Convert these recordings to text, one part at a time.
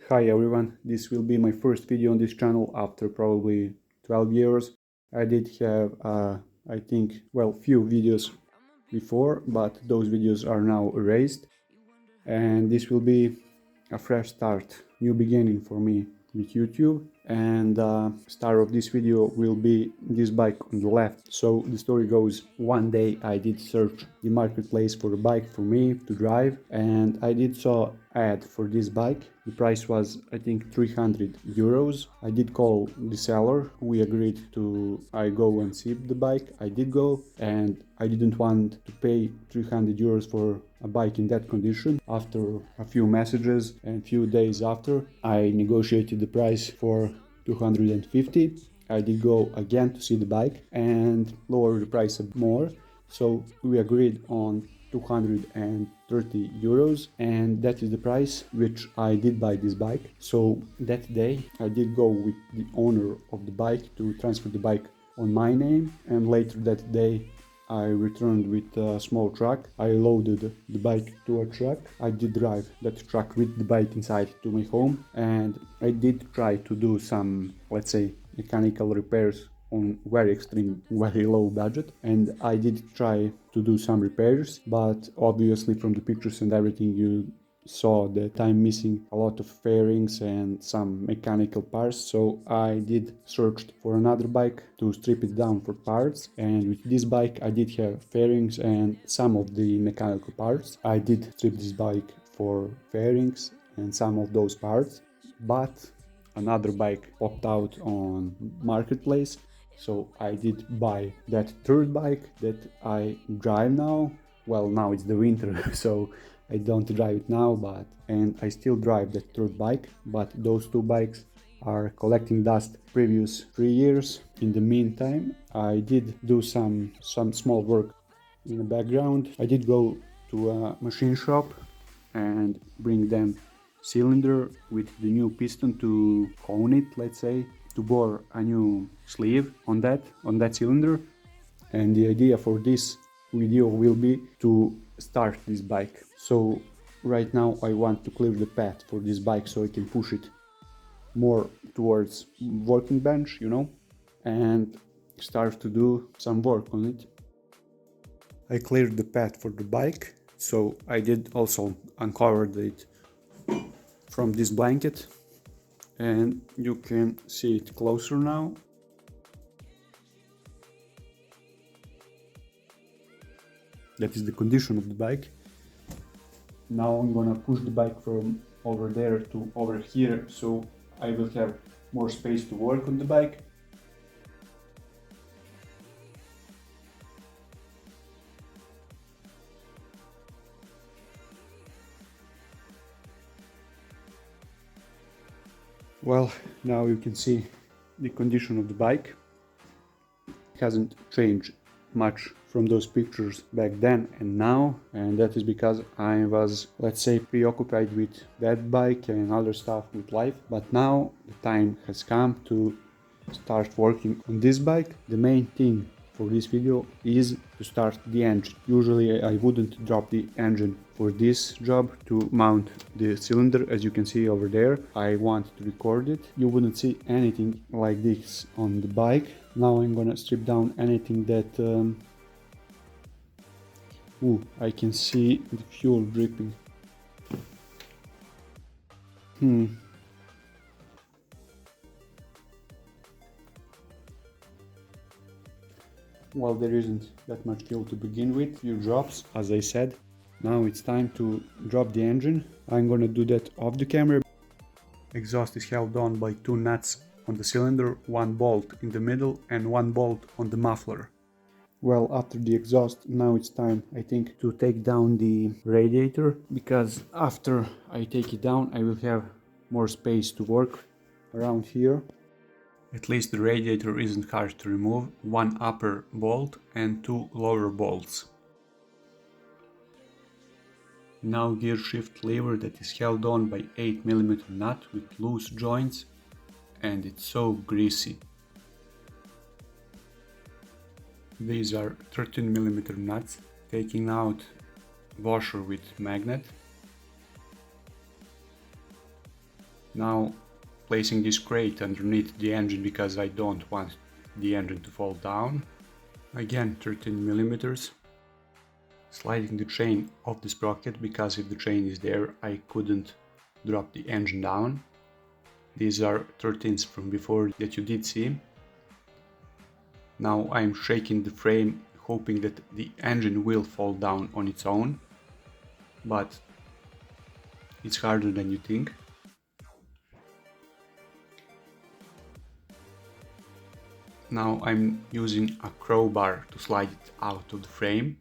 Hi everyone, this will be my first video on this channel after probably 12 years. I did have, I think, few videos before, but those videos are now erased. And this will be a fresh start, new beginning for me with YouTube. And star of this video will be this bike on the left. So the story goes, one day I did search the marketplace for a bike for me to drive, and I did saw ad for this bike. The price was, I think, 300 euros. I did call the seller. We agreed to I go and see the bike. I did go, and I didn't want to pay 300 euros for a bike in that condition. After a few messages and few days after, I negotiated the price for 250. I did go again to see the bike and lower the price a bit more. So we agreed on 230 euros, and that is the price which I did buy this bike. So that day I did go with the owner of the bike to transfer the bike on my name, and later that day I returned with a small truck. I loaded the bike to a truck. I did drive that truck with the bike inside to my home, and I did try to do some, let's say, mechanical repairs on very extreme, very low budget, and I did try to do some repairs, but obviously from the pictures and everything you saw that I'm missing a lot of fairings and some mechanical parts. So I did search for another bike to strip it down for parts, and with this bike I did have fairings and some of the mechanical parts. I did strip this bike for fairings and some of those parts, but another bike popped out on marketplace. So I did buy that third bike that I drive now. Well, now it's the winter, so I don't drive it now, and I still drive that third bike, but those two bikes are collecting dust previous 3 years. In the meantime, I did do some small work in the background. I did go to a machine shop and bring them cylinder with the new piston to hone it, let's say, to bore a new sleeve on that cylinder. And the idea for this video will be to start this bike. So right now I want to clear the path for this bike so I can push it more towards working bench, and start to do some work on it. I cleared the path for the bike, so I did also uncover it from this blanket, and you can see it closer now. That is the condition of the bike. Now I'm gonna push the bike from over there to over here, so I will have more space to work on the bike. Well, now you can see the condition of the bike. It hasn't changed much from those pictures back then and now, and that is because I was, let's say, preoccupied with that bike and other stuff with life. But now the time has come to start working on this bike. The main thing for this video is to start the engine. Usually I wouldn't drop the engine for this job to mount the cylinder, as you can see over there. I want to record it. You wouldn't see anything like this on the bike. Now I'm gonna strip down anything that I can see the fuel dripping. Well, there isn't that much fuel to begin with, few drops, as I said. Now it's time to drop the engine. I'm gonna do that off the camera. Exhaust is held on by two nuts on the cylinder, one bolt in the middle and one bolt on the muffler. Well, after the exhaust, now it's time, I think, to take down the radiator, because after I take it down I will have more space to work around here. At least the radiator isn't hard to remove. One upper bolt and two lower bolts. Now gear shift lever that is held on by 8mm nut with loose joints, and it's so greasy. These are 13mm nuts, taking out washer with magnet. Now placing this crate underneath the engine because I don't want the engine to fall down. Again 13 millimeters. Sliding the chain off the sprocket because if the chain is there I couldn't drop the engine down. These are 13s from before that you did see. Now I'm shaking the frame hoping that the engine will fall down on its own, but it's harder than you think. Now I'm using a crowbar to slide it out of the frame.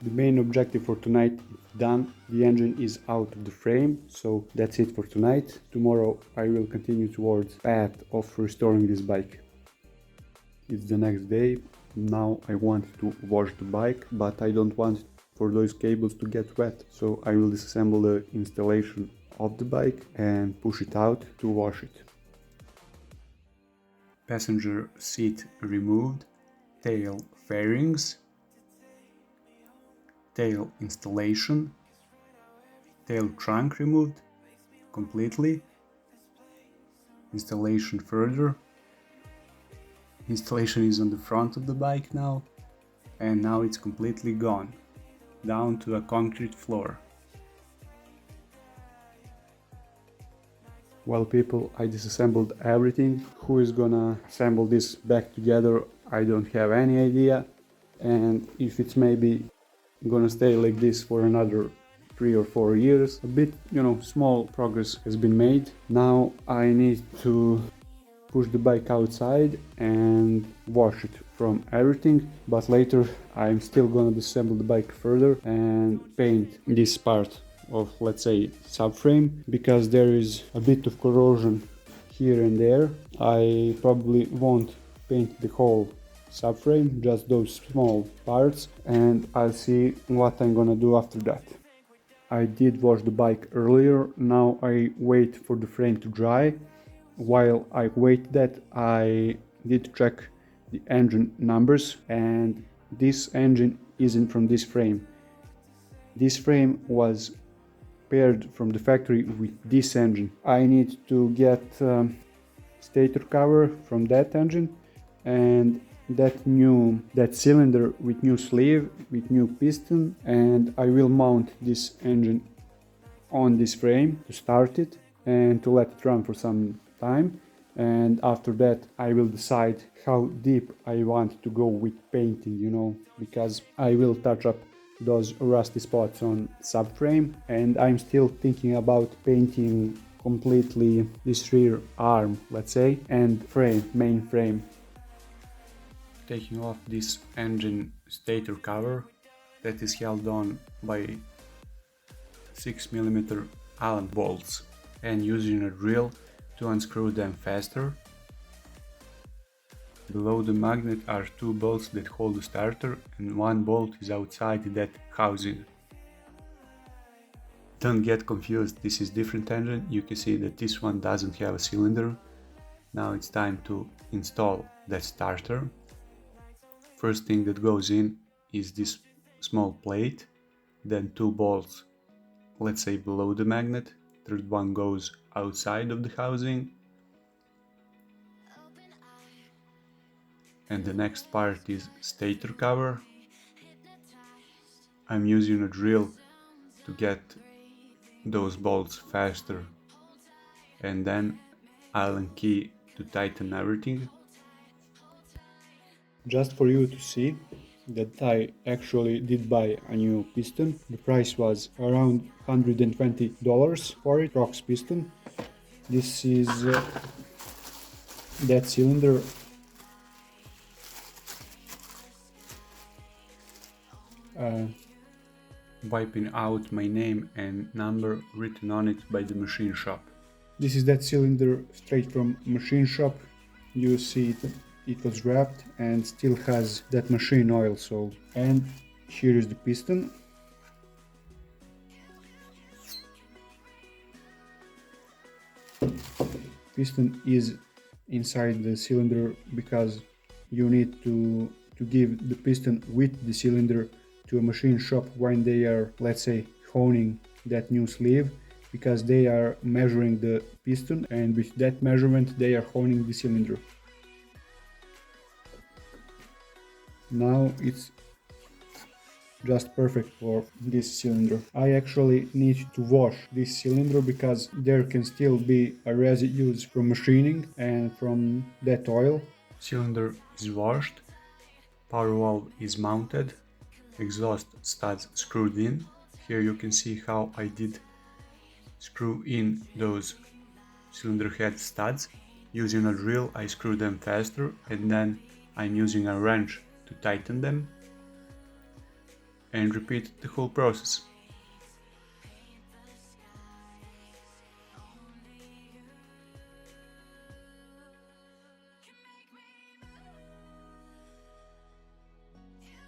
The main objective for tonight is done. The engine is out of the frame, so that's it for tonight. Tomorrow I will continue towards path of restoring this bike. It's the next day. Now I want to wash the bike, but I don't want for those cables to get wet, so I will disassemble the installation of the bike and push it out to wash it. Passenger seat removed, tail fairings, tail installation, tail trunk removed completely, installation further. Installation is on the front of the bike now, and now it's completely gone, down to a concrete floor. Well people, I disassembled everything. Who is gonna assemble this back together? I don't have any idea, and if it's maybe gonna stay like this for another 3 or 4 years. A bit, small progress has been made. Now I need to push the bike outside and wash it from everything, but later I'm still gonna disassemble the bike further and paint this part of, let's say, subframe, because there is a bit of corrosion here and there. I probably won't paint the whole subframe, just those small parts, and I'll see what I'm gonna do after that. I did wash the bike earlier. Now I wait for the frame to dry. While I wait that, I did check the engine numbers, and this engine isn't from this frame. This frame was paired from the factory with this engine. I need to get stator cover from that engine, and that cylinder with new sleeve, with new piston, and I will mount this engine on this frame to start it and to let it run for some time, and after that I will decide how deep I want to go with painting, because I will touch up those rusty spots on subframe, and I'm still thinking about painting completely this rear arm, let's say, and main frame. Taking off this engine stator cover that is held on by 6mm Allen bolts, and using a drill to unscrew them faster. Below the magnet are 2 bolts that hold the starter, and 1 bolt is outside that housing. Don't get confused, this is different engine. You can see that this one doesn't have a cylinder. Now it's time to install that starter. First thing that goes in is this small plate, then 2 bolts, let's say below the magnet. Third one goes outside of the housing, and the next part is stator cover. I'm using a drill to get those bolts faster, and then Allen key to tighten everything. Just for you to see that I actually did buy a new piston. The price was around $120 for it, Rox piston. This is that cylinder. Wiping out my name and number written on it by the machine shop. This is that cylinder straight from machine shop. You see it was wrapped and still has that machine oil. So, and here is the piston. Piston is inside the cylinder because you need to to give the piston with the cylinder to a machine shop when they are, let's say, honing that new sleeve, because they are measuring the piston, and with that measurement they are honing the cylinder. Now it's just perfect for this cylinder. I actually need to wash this cylinder because there can still be a residues from machining and from that oil. Cylinder is washed, power valve is mounted, exhaust studs screwed in. Here you can see how I did screw in those cylinder head studs. Using a drill I screw them faster, and then I'm using a wrench to tighten them, and repeat the whole process.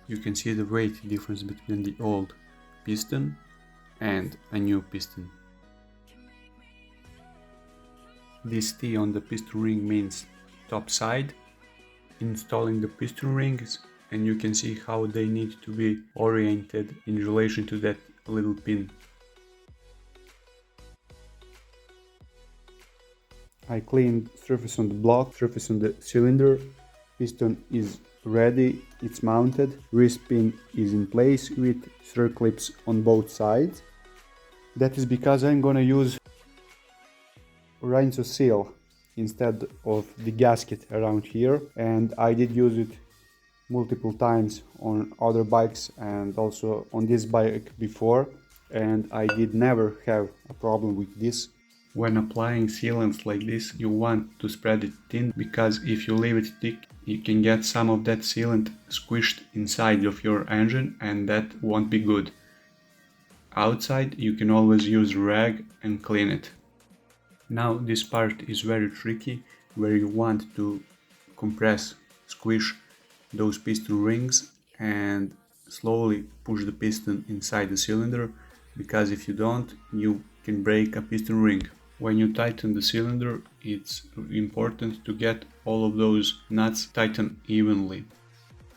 You can see the weight difference between the old piston and a new piston. This T on the piston ring means top side. Installing the piston rings, and you can see how they need to be oriented in relation to that little pin. I cleaned surface on the block, surface on the cylinder. Piston is ready, it's mounted. Wrist pin is in place with circlips on both sides. That is because I'm gonna use Rinso seal instead of the gasket around here, and I did use it multiple times on other bikes and also on this bike before, and I did never have a problem with this. When applying sealants like this, you want to spread it thin, because if you leave it thick you can get some of that sealant squished inside of your engine, and that won't be good. Outside you can always use rag and clean it. Now this part is very tricky, where you want to compress, squish those piston rings and slowly push the piston inside the cylinder, because if you don't, you can break a piston ring. When you tighten the cylinder, it's important to get all of those nuts tightened evenly.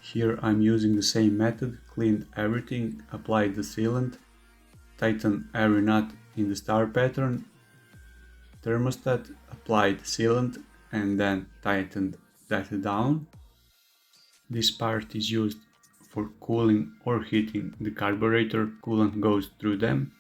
Here I'm using the same method, cleaned everything, applied the sealant, tighten every nut in the star pattern, thermostat, applied sealant, and then tightened that down. This part is used for cooling or heating the carburetor. Coolant goes through them.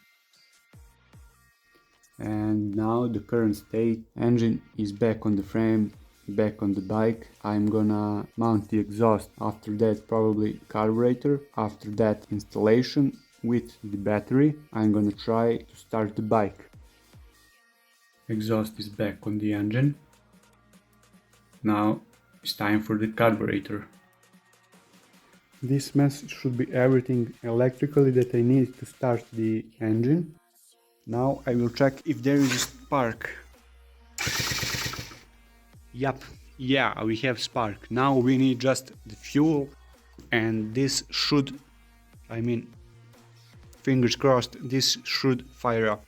And now the current state, engine is back on the frame, back on the bike. I'm gonna mount the exhaust, after that probably carburetor, after that installation with the battery. I'm gonna try to start the bike. Exhaust is back on the engine. Now it's time for the carburetor. This mess should be everything electrically that I need to start the engine. Now I will check if there is a spark. Yup, yeah, we have spark. Now we need just the fuel, and this should, fingers crossed, this should fire up.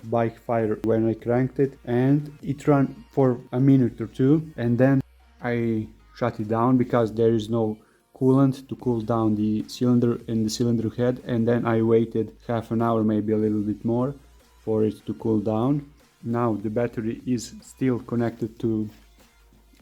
Bike fire when I cranked it, and it ran for a minute or two, and then I shut it down because there is no coolant to cool down the cylinder and the cylinder head, and then I waited half an hour, maybe a little bit more, for it to cool down. Now the battery is still connected to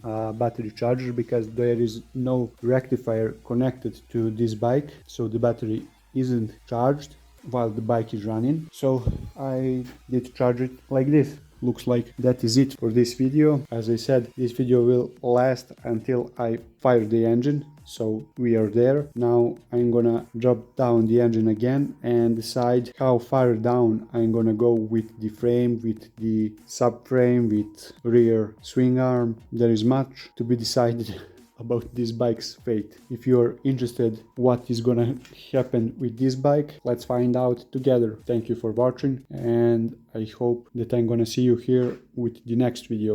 a battery charger because there is no rectifier connected to this bike, so the battery isn't charged while the bike is running. So I did charge it like this. Looks like that is it for this video. As I said, this video will last until I fire the engine, so we are there. Now I'm gonna drop down the engine again and decide how far down I'm gonna go with the frame, with the subframe, with rear swing arm. There is much to be decided about this bike's fate. If you're interested what is gonna happen with this bike, let's find out together. Thank you for watching, and I hope that I'm gonna see you here with the next video.